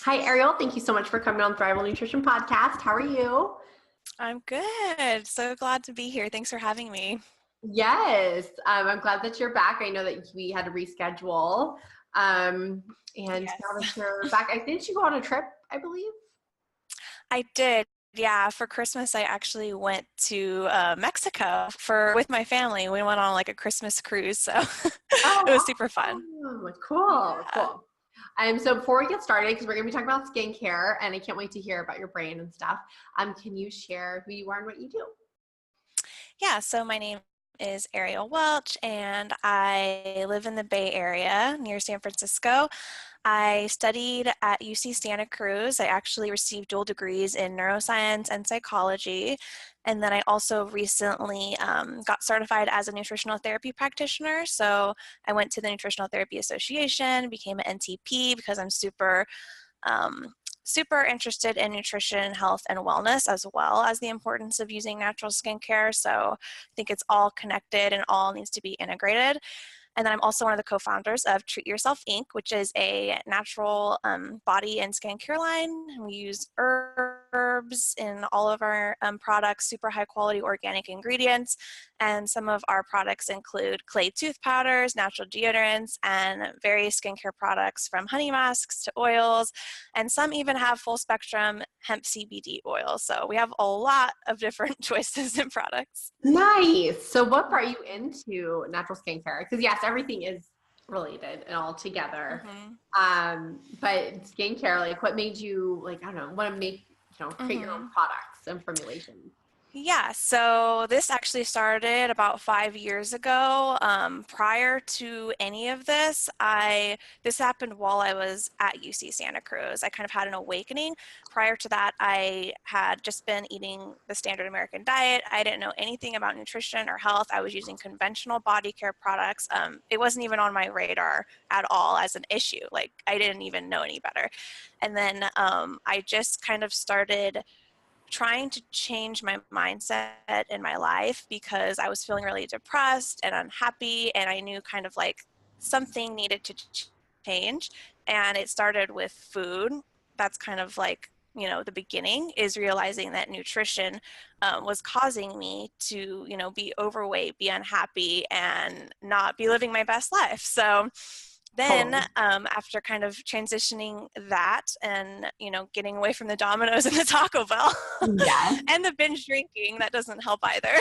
Hi, Ariel. Thank you so much for coming on Thrival Nutrition Podcast. How are you? I'm good. So glad to be here. Thanks for having me. Yes, I'm glad that you're back. I know that we had to reschedule. And now that Yes. you're back, didn't you go on a trip, I believe? I did. Yeah, for Christmas, I actually went to Mexico with my family. We went on like a Christmas cruise, so it was Oh, super fun. awesome. Cool, Yeah. cool. So before we get started, because we're going to be talking about skincare, and I can't wait to hear about your brand and stuff, can you share who you are and what you do? Yeah, so my name is Ariel Welch, and I live in the Bay Area near San Francisco. I studied at UC Santa Cruz. I actually received dual degrees in neuroscience and psychology. And then I also recently got certified as a nutritional therapy practitioner. So I went to the Nutritional Therapy Association, became an NTP because I'm um, super interested in nutrition, health, and wellness, as well as the importance of using natural skincare. So I think it's all connected and all needs to be integrated. And then I'm also one of the co-founders of Treat Yourself Inc., which is a natural body and skincare line. We use herbs in all of our products, super high quality organic ingredients. And some of our products include clay tooth powders, natural deodorants, and various skincare products from honey masks to oils. And some even have full spectrum hemp CBD oil. So we have a lot of different choices in products. Nice. So what brought you into natural skincare? Because yes, everything is related and all together. Mm-hmm. But skincare, like what made you like, I don't know, want to create your own Mm-hmm. products and formulations? Yeah, so this actually started about 5 years ago. Prior to any of this, this happened while I was at UC Santa Cruz. I kind of had an awakening. Prior to that, I had just been eating the standard American diet. I didn't know anything about nutrition or health. I was using conventional body care products. It wasn't even on my radar at all as an issue. Like I didn't even know any better. And then I just kind of started trying to change my mindset in my life because I was feeling really depressed and unhappy, and I knew kind of like something needed to change. And it started with food. That's kind of like, the beginning is realizing that nutrition was causing me to, be overweight, be unhappy, and not be living my best life. So then Totally. after kind of transitioning that and getting away from the Domino's and the Taco Bell Yes. and the binge drinking, that doesn't help either.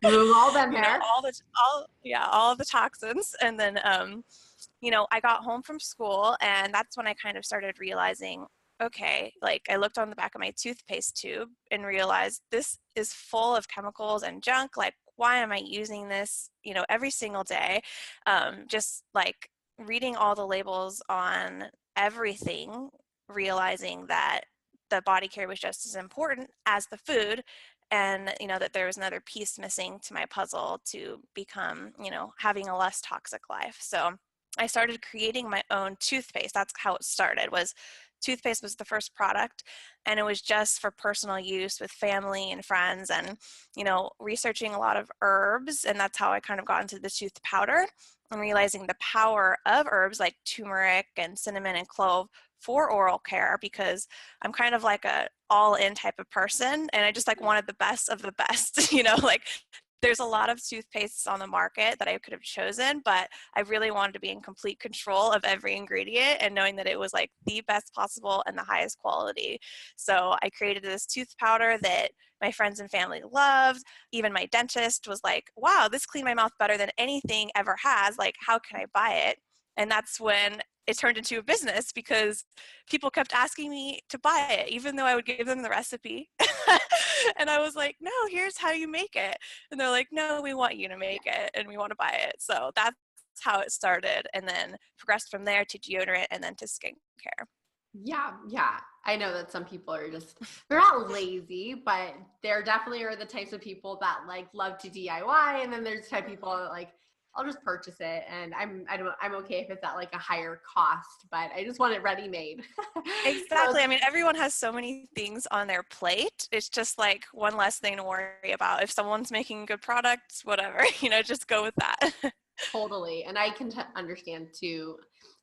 We've all been there. all the toxins. And then I got home from school, and that's when I kind of started realizing, okay, like I looked on the back of my toothpaste tube and realized this is full of chemicals and junk. Like, why am I using this every single day? Just like reading all the labels on everything, realizing that the body care was just as important as the food, and that there was another piece missing to my puzzle to become having a less toxic life. So I started creating my own toothpaste. That's how it started. Toothpaste was the first product, and it was just for personal use with family and friends, and researching a lot of herbs. And that's how I kind of got into the tooth powder and realizing the power of herbs like turmeric and cinnamon and clove for oral care, because I'm kind of like a all-in type of person, and I just like wanted the best of the best. Like there's a lot of toothpastes on the market that I could have chosen, but I really wanted to be in complete control of every ingredient and knowing that it was like the best possible and the highest quality. So I created this tooth powder that my friends and family loved. Even my dentist was like, wow, this cleaned my mouth better than anything ever has. Like, how can I buy it? And that's when it turned into a business, because people kept asking me to buy it, even though I would give them the recipe. And I was like, no, here's how you make it. And they're like, no, we want you to make it and we want to buy it. So that's how it started, and then progressed from there to deodorant and then to skincare. Yeah, yeah. I know that some people are they're not lazy, but there definitely are the types of people that like love to DIY. And then there's the type of people that like, I'll just purchase it. And I'm okay if it's at like a higher cost, but I just want it ready made. So Exactly. I mean, everyone has so many things on their plate. It's just like one less thing to worry about. If someone's making good products, whatever, just go with that. totally. And I can understand too,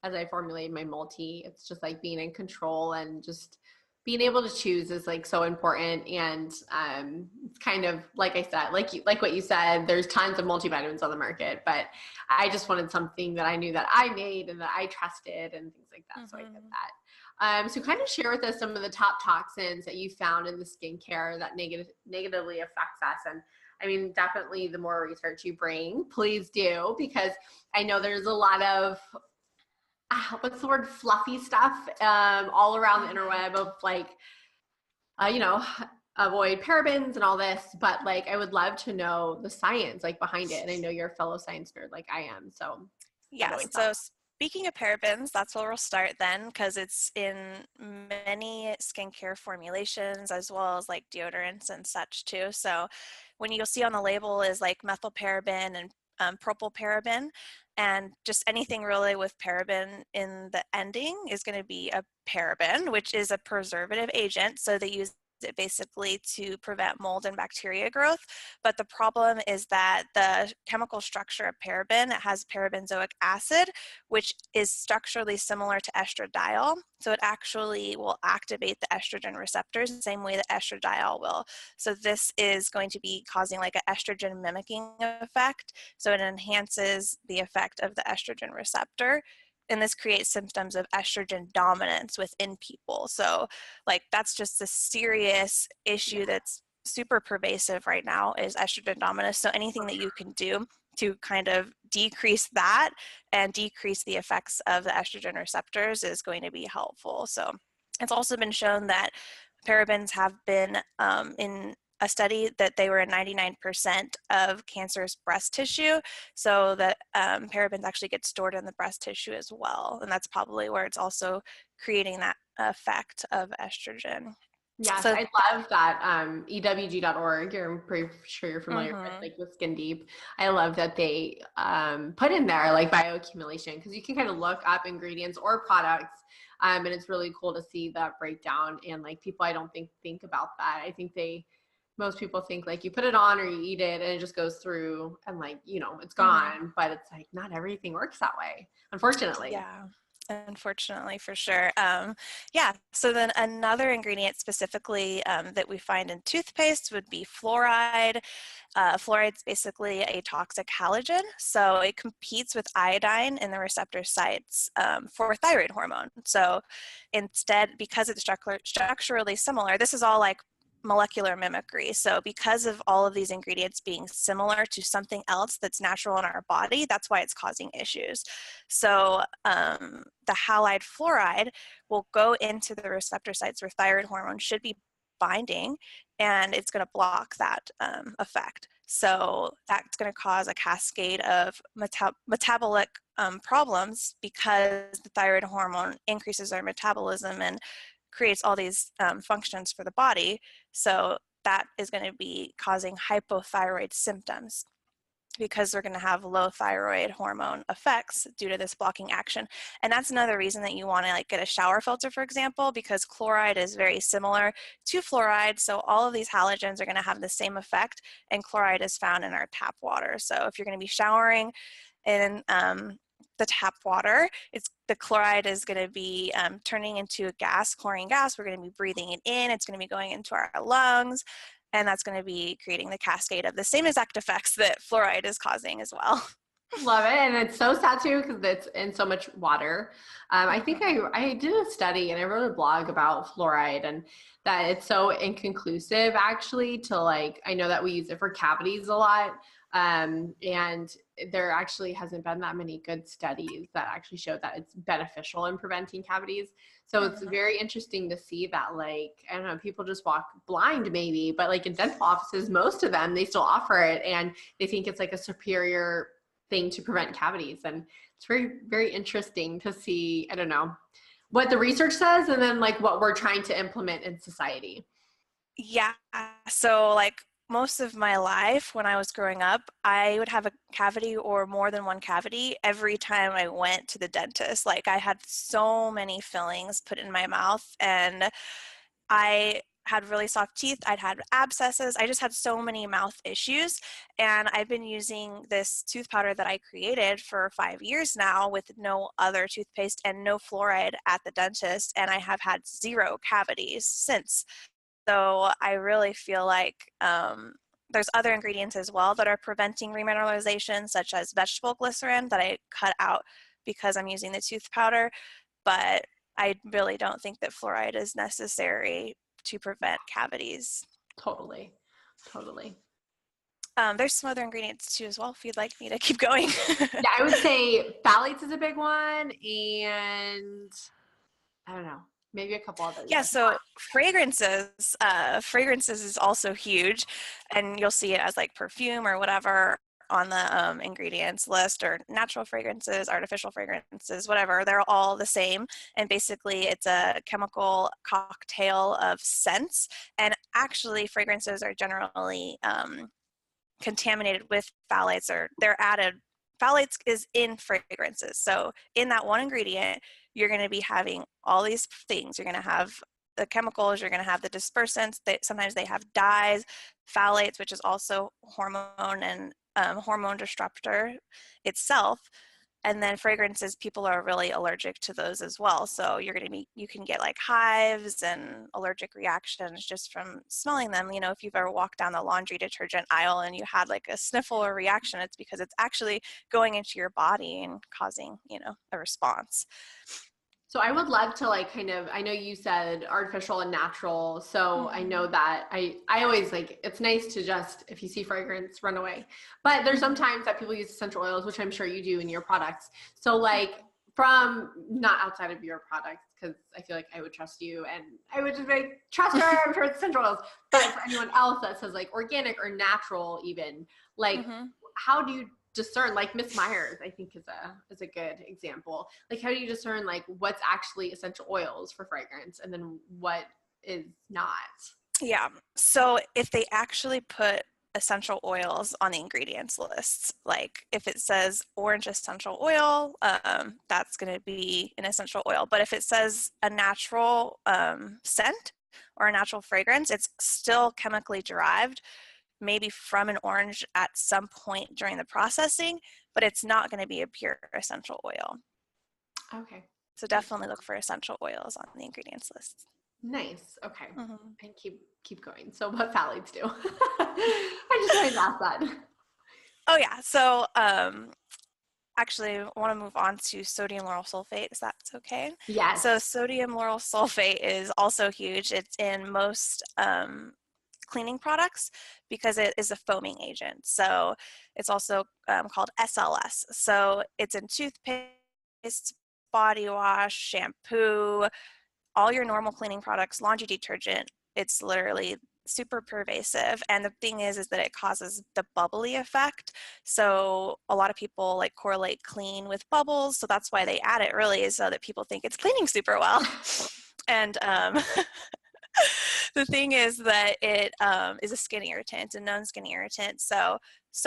as I formulate my multi. It's just like being in control and just being able to choose is like so important. And it's kind of like I said, like what you said, there's tons of multivitamins on the market, but I just wanted something that I knew that I made and that I trusted and things like that. So I did that. So kind of share with us some of the top toxins that you found in the skincare that negatively affects us. And I mean, definitely the more research you bring, please do, because I know there's a lot of what's the word, fluffy stuff all around the interweb of like, avoid parabens and all this, but like I would love to know the science like behind it. And I know you're a fellow science nerd like I am. So yes. So speaking of parabens, that's where we'll start then, because it's in many skincare formulations as well as like deodorants and such too. So when you'll see on the label is like methylparaben and propylparaben, and just anything really with paraben in the ending is going to be a paraben, which is a preservative agent. So they use it basically to prevent mold and bacteria growth. But the problem is that the chemical structure of paraben, it has parabenzoic acid, which is structurally similar to estradiol. So it actually will activate the estrogen receptors the same way that estradiol will. So this is going to be causing like an estrogen mimicking effect. So it enhances the effect of the estrogen receptor. And this creates symptoms of estrogen dominance within people. So like that's just a serious issue that's super pervasive right now is estrogen dominance. So anything that you can do to kind of decrease that and decrease the effects of the estrogen receptors is going to be helpful. So it's also been shown that parabens have been in a study that they were in 99% of cancerous breast tissue, so that parabens actually get stored in the breast tissue as well, and that's probably where it's also creating that effect of estrogen. Yes, so, I love that ewg.org. I'm pretty sure you're familiar with Skin Deep. I love that they put in there like bioaccumulation, because you can kind of look up ingredients or products, and it's really cool to see that breakdown. And like people, I don't think about that. I think most people think like you put it on or you eat it and it just goes through and like, it's gone, but it's like not everything works that way, unfortunately. Yeah. Unfortunately, for sure. So then another ingredient specifically that we find in toothpaste would be fluoride. Fluoride's basically a toxic halogen, so it competes with iodine in the receptor sites for thyroid hormone. So instead, because it's structurally similar, this is all like molecular mimicry. So because of all of these ingredients being similar to something else that's natural in our body, that's why it's causing issues. So the halide fluoride will go into the receptor sites where thyroid hormone should be binding, and it's going to block that effect. So that's going to cause a cascade of metabolic problems, because the thyroid hormone increases our metabolism and creates all these functions for the body. So that is going to be causing hypothyroid symptoms, because we're going to have low thyroid hormone effects due to this blocking action. And that's another reason that you want to like get a shower filter, for example, because chloride is very similar to fluoride. So all of these halogens are going to have the same effect, and chloride is found in our tap water. So if you're going to be showering in the tap water, the chloride is going to be turning into a gas, chlorine gas. We're going to be breathing it in. It's going to be going into our lungs, and that's going to be creating the cascade of the same exact effects that fluoride is causing as well. Love it. And it's so sad too, because it's in so much water. I think I did a study and I wrote a blog about fluoride, and that it's so inconclusive actually to like, I know that we use it for cavities a lot. And there actually hasn't been that many good studies that actually show that it's beneficial in preventing cavities. So it's very interesting to see that, like, I don't know, people just walk blind maybe, but like in dental offices, most of them, they still offer it and they think it's like a superior thing to prevent cavities. And it's very, very interesting to see, I don't know, what the research says and then like what we're trying to implement in society. Yeah. So like most of my life when I was growing up, I would have a cavity or more than one cavity every time I went to the dentist. Like I had so many fillings put in my mouth, and I had really soft teeth. I'd had abscesses. I just had so many mouth issues. And I've been using this tooth powder that I created for 5 years now with no other toothpaste and no fluoride at the dentist. And I have had 0 cavities since. So I really feel like there's other ingredients as well that are preventing remineralization, such as vegetable glycerin that I cut out because I'm using the tooth powder. But I really don't think that fluoride is necessary to prevent cavities. Totally. Totally. There's some other ingredients too as well, if you'd like me to keep going. Yeah, I would say phthalates is a big one, and I don't know, maybe a couple others. Yeah, so fragrances is also huge, and you'll see it as like perfume or whatever on the ingredients list, or natural fragrances, artificial fragrances, whatever. They're all the same, and basically it's a chemical cocktail of scents. And actually fragrances are generally contaminated with phthalates, or they're added. Phthalates is in fragrances. So in that one ingredient, you're going to be having all these things. You're going to have the chemicals, you're going to have the dispersants. Sometimes they have dyes, phthalates, which is also hormone and hormone disruptor itself. And then fragrances, people are really allergic to those as well. So you can get like hives and allergic reactions just from smelling them. You know, if you've ever walked down the laundry detergent aisle and you had like a sniffle or reaction, it's because it's actually going into your body and causing, you know, a response. So I would love to like kind of, I know you said artificial and natural. So I know that I always like, it's nice to just, if you see fragrance, run away. But there's sometimes that people use essential oils, which I'm sure you do in your products. So like from not outside of your products, because I feel like I would trust you and I would just be trust her, I'm sure it's essential oils. But for anyone else that says like organic or natural even, like how do you discern, like Miss Myers, I think is a good example. Like how do you discern like what's actually essential oils for fragrance and then what is not? Yeah. So if they actually put essential oils on the ingredients lists, like if it says orange essential oil, that's going to be an essential oil. But if it says a natural scent or a natural fragrance, it's still chemically derived, maybe from an orange at some point during the processing, but it's not going to be a pure essential oil. Okay. So definitely look for essential oils on the ingredients list. Nice. Okay. And keep going. So what phthalates do? I just wanted to ask that. Oh yeah. So actually I want to move on to sodium lauryl sulfate. Is that okay? Yes. So sodium lauryl sulfate is also huge. It's in most cleaning products because it is a foaming agent. So it's also called SLS. So it's in toothpaste, body wash, shampoo, all your normal cleaning products, laundry detergent. It's literally super pervasive. And the thing is that it causes the bubbly effect. So a lot of people like correlate clean with bubbles. So that's why they add it, really, is so that people think it's cleaning super well. And the thing is that it is a skin irritant, a known skin irritant. So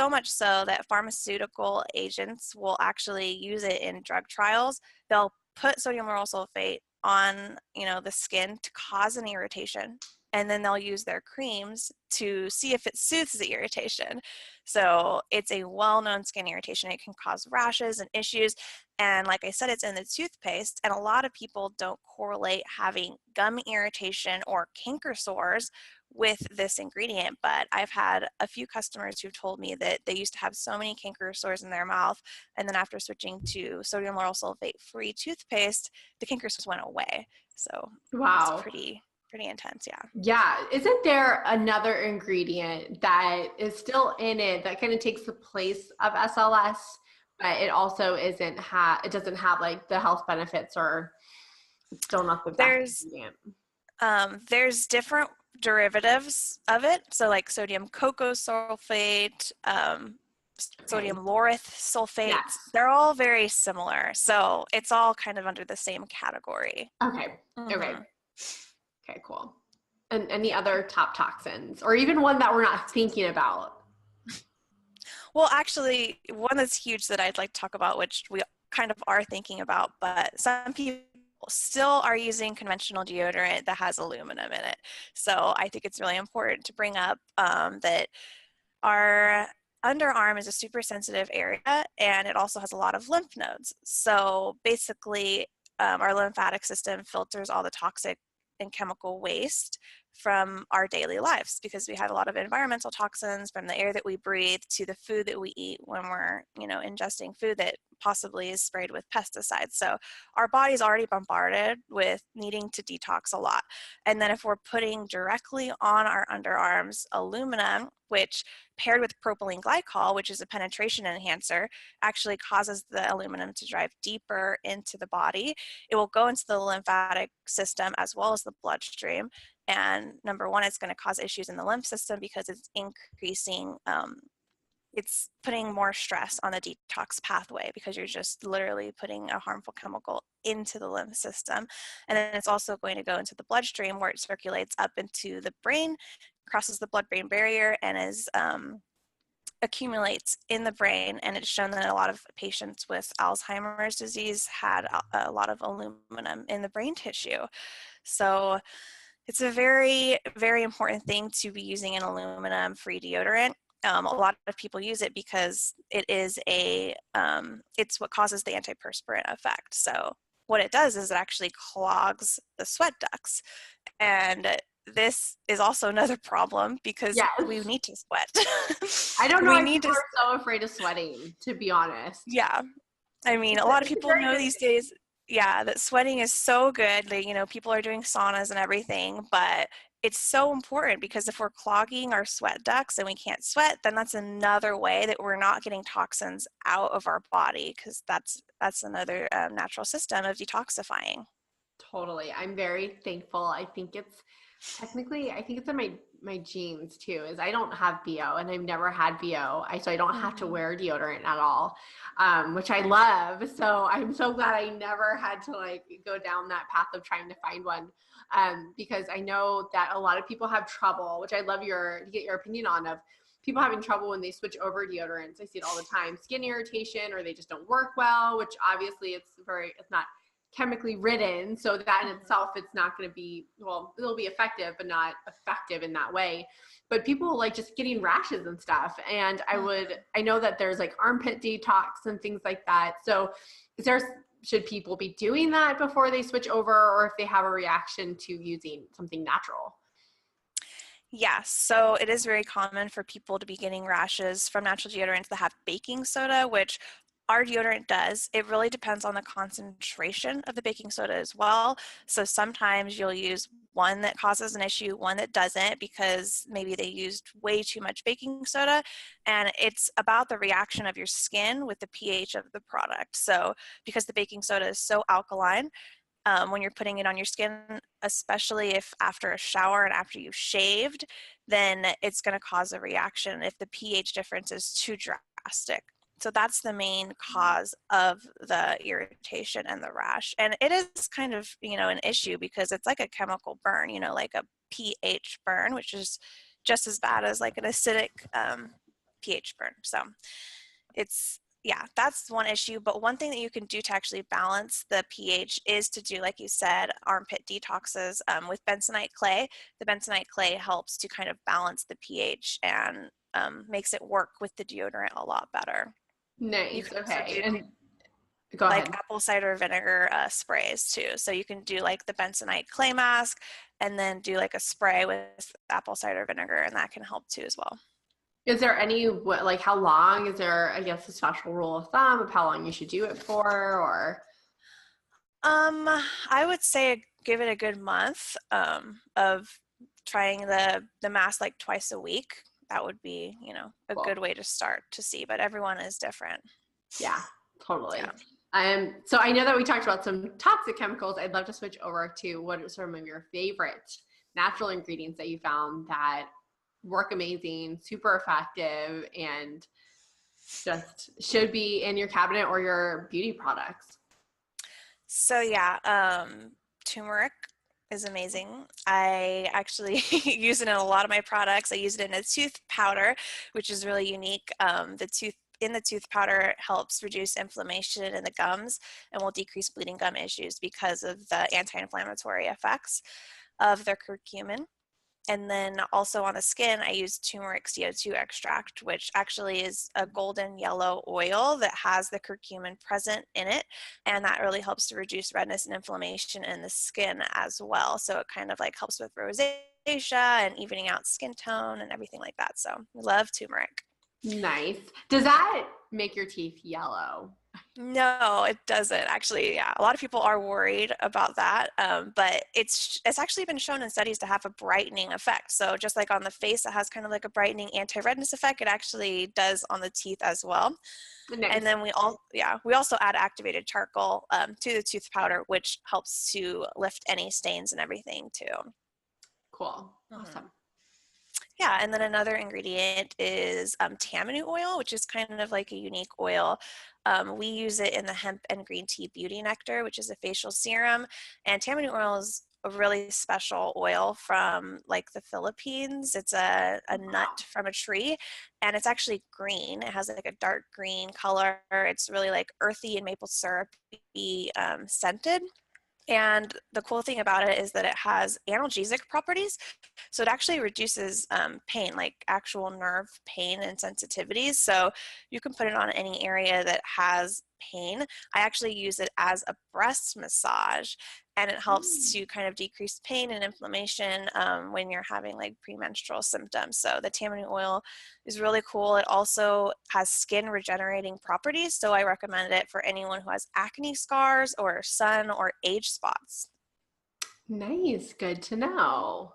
much so that pharmaceutical agents will actually use it in drug trials. They'll put sodium lauryl sulfate on, you know, the skin to cause an irritation, and then they'll use their creams to see if it soothes the irritation. So it's a well-known skin irritation. It can cause rashes and issues. And like I said, it's in the toothpaste, and a lot of people don't correlate having gum irritation or canker sores with this ingredient. But I've had a few customers who've told me that they used to have so many canker sores in their mouth, and then after switching to sodium lauryl sulfate free toothpaste, the canker sores went away. So wow, it's pretty intense. Yeah. Isn't there another ingredient that is still in it that kind of takes the place of SLS, but it also it doesn't have like the health benefits, or it's still not the best ingredient? There's different derivatives of it. So like sodium cocoa sulfate, sodium laureth sulfate, they're all very similar. So it's all kind of under the same category. Okay. Okay, cool. And any other top toxins, or even one that we're not thinking about? Well, actually, one that's huge that I'd like to talk about, which we kind of are thinking about, but some people still are using conventional deodorant that has aluminum in it. So I think it's really important to bring up that our underarm is a super sensitive area, and it also has a lot of lymph nodes. So basically, our lymphatic system filters all the toxic and chemical waste from our daily lives, because we have a lot of environmental toxins from the air that we breathe to the food that we eat when we're, ingesting food that possibly is sprayed with pesticides. So our body's already bombarded with needing to detox a lot. And then if we're putting directly on our underarms aluminum, which paired with propylene glycol, which is a penetration enhancer, actually causes the aluminum to drive deeper into the body. It will go into the lymphatic system as well as the bloodstream. And number one, it's going to cause issues in the lymph system because it's increasing, it's putting more stress on the detox pathway, because you're just literally putting a harmful chemical into the lymph system. And then it's also going to go into the bloodstream, where it circulates up into the brain, crosses the blood-brain barrier, and is accumulates in the brain. And it's shown that a lot of patients with Alzheimer's disease had a lot of aluminum in the brain tissue. So it's a very, very important thing to be using an aluminum-free deodorant. A lot of people use it because it is it's what causes the antiperspirant effect. So what it does is it actually clogs the sweat ducts. And this is also another problem because Yes. we need to sweat. I don't know why people are so afraid of sweating, to be honest. Yeah. I mean, a lot of people know these days, that sweating is so good. Like, people are doing saunas and everything, but it's so important, because if we're clogging our sweat ducts and we can't sweat, then that's another way that we're not getting toxins out of our body, because that's another natural system of detoxifying. Totally. I'm very thankful. I think it's in my genes too, is I don't have BO, and I've never had BO. So I don't have to wear deodorant at all, which I love. So I'm so glad I never had to go down that path of trying to find one, because I know that a lot of people have trouble, which I love to get your opinion on, of people having trouble when they switch over deodorants. I see it all the time, skin irritation, or they just don't work well, which obviously it's not chemically ridden, so that in itself, it's not going to be, well, it'll be effective, but not effective in that way. But people just getting rashes and stuff. And I know that there's armpit detox and things like that. So should people be doing that before they switch over, or if they have a reaction to using something natural? Yeah, so it is very common for people to be getting rashes from natural deodorants that have baking soda, which our deodorant does. It really depends on the concentration of the baking soda as well. So sometimes you'll use one that causes an issue, one that doesn't, because maybe they used way too much baking soda. And it's about the reaction of your skin with the pH of the product. So because the baking soda is so alkaline, when you're putting it on your skin, especially if after a shower and after you've shaved, then it's going to cause a reaction if the pH difference is too drastic. So that's the main cause of the irritation and the rash. And it is kind of, an issue, because it's like a chemical burn, like a pH burn, which is just as bad as an acidic pH burn. So that's one issue. But one thing that you can do to actually balance the pH is to do, like you said, armpit detoxes with bentonite clay. The bentonite clay helps to kind of balance the pH and makes it work with the deodorant a lot better. Nice. Okay. And go ahead. Apple cider vinegar sprays too. So you can do the bentonite clay mask, and then do a spray with apple cider vinegar, and that can help too as well. Is there how long, is there, I guess, a special rule of thumb of how long you should do it for, or? I would say give it a good month of trying the mask twice a week. That would be, a good way to start to see, but everyone is different. Yeah, totally. Yeah. So I know that we talked about some toxic chemicals. I'd love to switch over to what are some of your favorite natural ingredients that you found that work amazing, super effective, and just should be in your cabinet or your beauty products. So turmeric is amazing. I actually use it in a lot of my products. I use it in a tooth powder, which is really unique. The in the tooth powder helps reduce inflammation in the gums and will decrease bleeding gum issues because of the anti-inflammatory effects of the curcumin. And then also on the skin, I use turmeric CO2 extract, which actually is a golden yellow oil that has the curcumin present in it. And that really helps to reduce redness and inflammation in the skin as well. So it kind of like helps with rosacea and evening out skin tone and everything like that. So I love turmeric. Nice. Does that make your teeth yellow? No, it doesn't actually. Yeah, a lot of people are worried about that, but it's actually been shown in studies to have a brightening effect. So just like on the face, it has kind of like a brightening anti-redness effect. It actually does on the teeth as well. Nice. And then we also add activated charcoal to the tooth powder, which helps to lift any stains and everything too. Cool. Awesome. Yeah, and then another ingredient is tamanu oil, which is kind of like a unique oil. We use it in the hemp and green tea beauty nectar, which is a facial serum. And tamanu oil is a really special oil from like the Philippines. It's a nut from a tree, and it's actually green. It has like a dark green color. It's really like earthy and maple syrupy scented. And the cool thing about it is that it has analgesic properties. So it actually reduces pain, like actual nerve pain and sensitivities. So you can put it on any area that has pain. I actually use it as a breast massage, and it helps to kind of decrease pain and inflammation when you're having like premenstrual symptoms. So the tamanu oil is really cool. It also has skin regenerating properties. So I recommend it for anyone who has acne scars or sun or age spots. Nice. Good to know.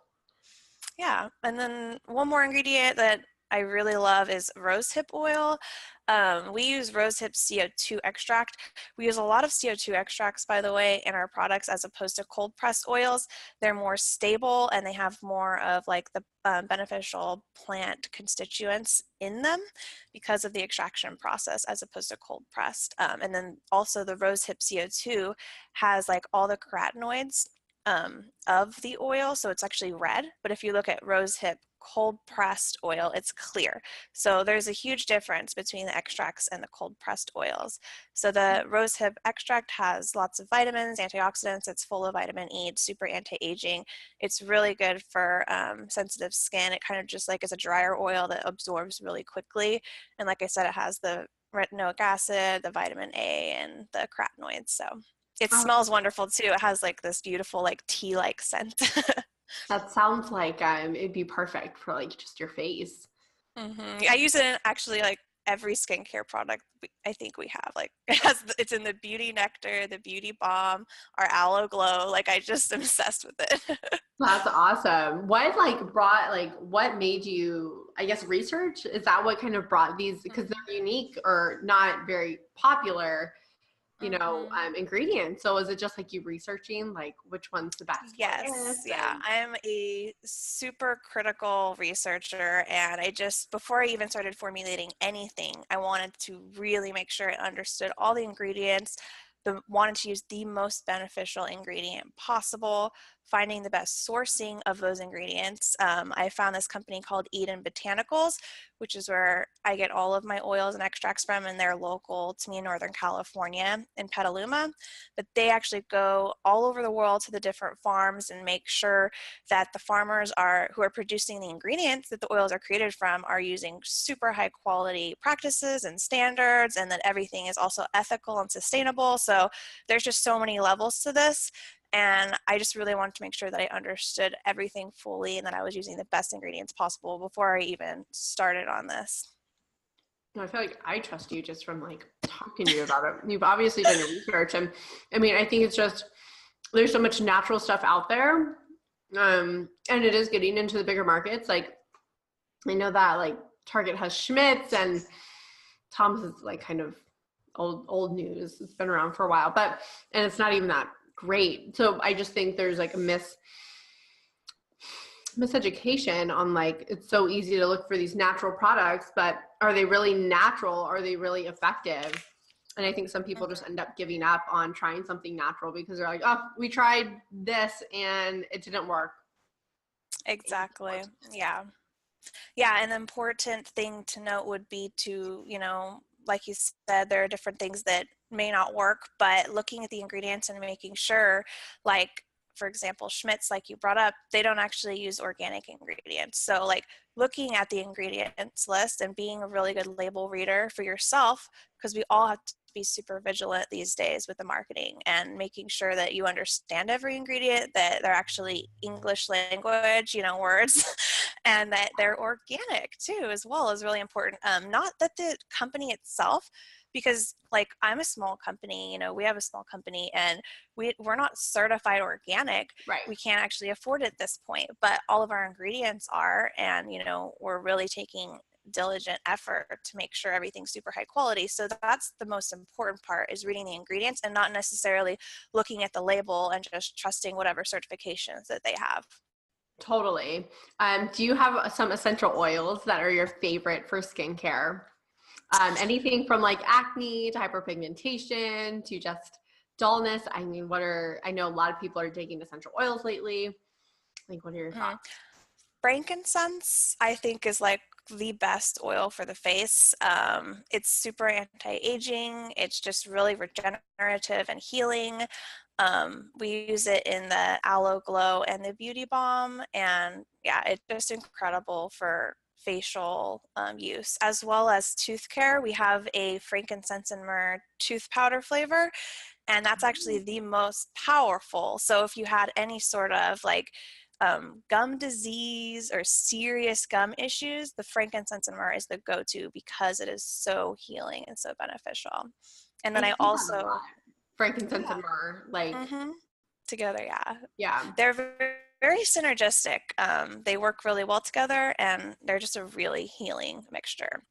Yeah, and then one more ingredient that I really love is rosehip oil. We use rosehip CO2 extract. We use a lot of CO2 extracts, by the way, in our products as opposed to cold pressed oils. They're more stable and they have more of like the beneficial plant constituents in them because of the extraction process as opposed to cold pressed. And then also the rosehip CO2 has like all the carotenoids of the oil, so it's actually red. But if you look at rosehip cold pressed oil, it's clear. So there's a huge difference between the extracts and the cold pressed oils. So the rosehip extract has lots of vitamins, antioxidants. It's full of vitamin E. It's super anti-aging. It's really good for sensitive skin. It kind of just like is a drier oil that absorbs really quickly. And like I said, it has the retinoic acid, the vitamin A, and the carotenoids. So it smells wonderful too. It has like this beautiful like tea-like scent. That sounds like it'd be perfect for like just your face. I use it in actually like every skincare product I think we have. Like it's in the beauty nectar, the beauty balm, our aloe glow. Like I just am obsessed with it. That's awesome. What made you, I guess, research? Is that what kind of brought these, because they're unique or not very popular, ingredients. So is it just like you researching like which one's the best? Yes. Yeah. I'm a super critical researcher, and before I even started formulating anything, I wanted to really make sure I understood all the ingredients, wanted to use the most beneficial ingredient possible, finding the best sourcing of those ingredients. I found this company called Eden Botanicals, which is where I get all of my oils and extracts from, and they're local to me in Northern California in Petaluma. But they actually go all over the world to the different farms and make sure that the farmers who are producing the ingredients that the oils are created from are using super high quality practices and standards, and that everything is also ethical and sustainable. So there's just so many levels to this. And I just really wanted to make sure that I understood everything fully and that I was using the best ingredients possible before I even started on this. I feel like I trust you just from like talking to you about it. You've obviously done your research. And I mean, I think it's just, there's so much natural stuff out there. And it is getting into the bigger markets. Like I know that like Target has Schmidt's, and Tom's is like kind of old news. It's been around for a while, and it's not even that great. So I just think there's like a miseducation on like, it's so easy to look for these natural products, but are they really natural? Are they really effective? And I think some people just end up giving up on trying something natural because they're like, oh, we tried this and it didn't work. Exactly. Yeah. Yeah. An important thing to note would be to, like you said, there are different things that may not work, but looking at the ingredients and making sure, like, for example, Schmidt's, like you brought up, they don't actually use organic ingredients. So like looking at the ingredients list and being a really good label reader for yourself, because we all have to be super vigilant these days with the marketing and making sure that you understand every ingredient, that they're actually English language, words, and that they're organic too, as well, is really important. Not that the company itself, because like I'm a small company, we have a small company and we're not certified organic. Right. We can't actually afford it at this point, but all of our ingredients are, and we're really taking diligent effort to make sure everything's super high quality. So that's the most important part, is reading the ingredients and not necessarily looking at the label and just trusting whatever certifications that they have. Totally. Do you have some essential oils that are your favorite for skincare? Anything from like acne to hyperpigmentation to just dullness. I mean, I know a lot of people are taking essential oils lately. Like, what are your thoughts? Frankincense, I think, is like the best oil for the face. It's super anti-aging. It's just really regenerative and healing. We use it in the Aloe Glow and the Beauty Balm, and yeah, it's just incredible for facial use, as well as tooth care. We have a frankincense and myrrh tooth powder flavor, and that's actually the most powerful. So if you had any sort of like gum disease or serious gum issues, the frankincense and myrrh is the go-to because it is so healing and so beneficial. And then I also frankincense and myrrh, like together, yeah, they're very synergistic. They work really well together, and they're just a really healing mixture.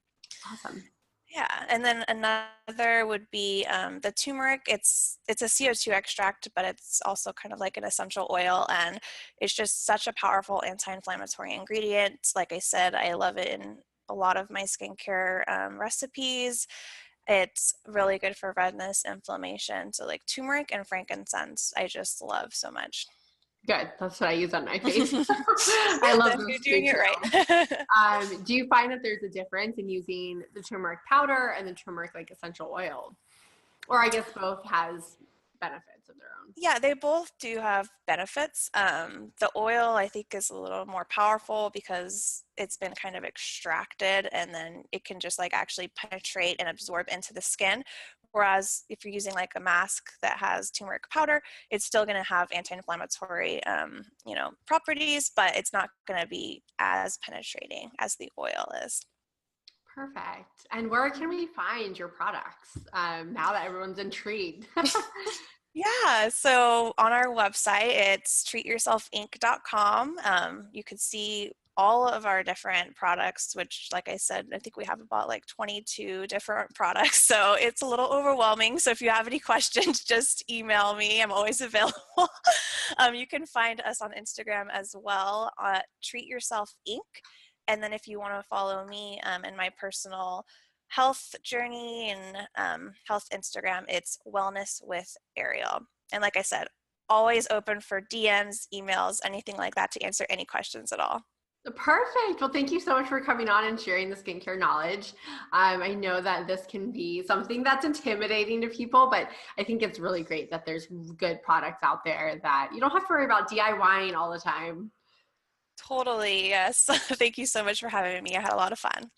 Awesome. Yeah, and then another would be the turmeric. It's a CO2 extract, but it's also kind of like an essential oil, and it's just such a powerful anti-inflammatory ingredient. Like I said, I love it in a lot of my skincare recipes. It's really good for redness, inflammation. So like turmeric and frankincense, I just love so much. Good. That's what I use on my face. I love those. You're doing it right. Do you find that there's a difference in using the turmeric powder and the turmeric like essential oil? Or I guess both has benefits of their own. Yeah, they both do have benefits. The oil, I think, is a little more powerful because it's been kind of extracted, and then it can just like actually penetrate and absorb into the skin. Whereas if you're using like a mask that has turmeric powder, it's still going to have anti-inflammatory, properties, but it's not going to be as penetrating as the oil is. Perfect. And where can we find your products now that everyone's intrigued? Yeah, so on our website, it's treatyourselfinc.com. You can see all of our different products, which, like I said, I think we have about like 22 different products. So it's a little overwhelming. So if you have any questions, just email me. I'm always available. You can find us on Instagram as well, Treat Yourself Inc. And then if you want to follow me in my personal health journey and health Instagram, it's Wellness with Ariel. And like I said, always open for DMs, emails, anything like that to answer any questions at all. Perfect. Well, thank you so much for coming on and sharing the skincare knowledge. I know that this can be something that's intimidating to people, but I think it's really great that there's good products out there that you don't have to worry about DIYing all the time. Totally, yes. Thank you so much for having me. I had a lot of fun.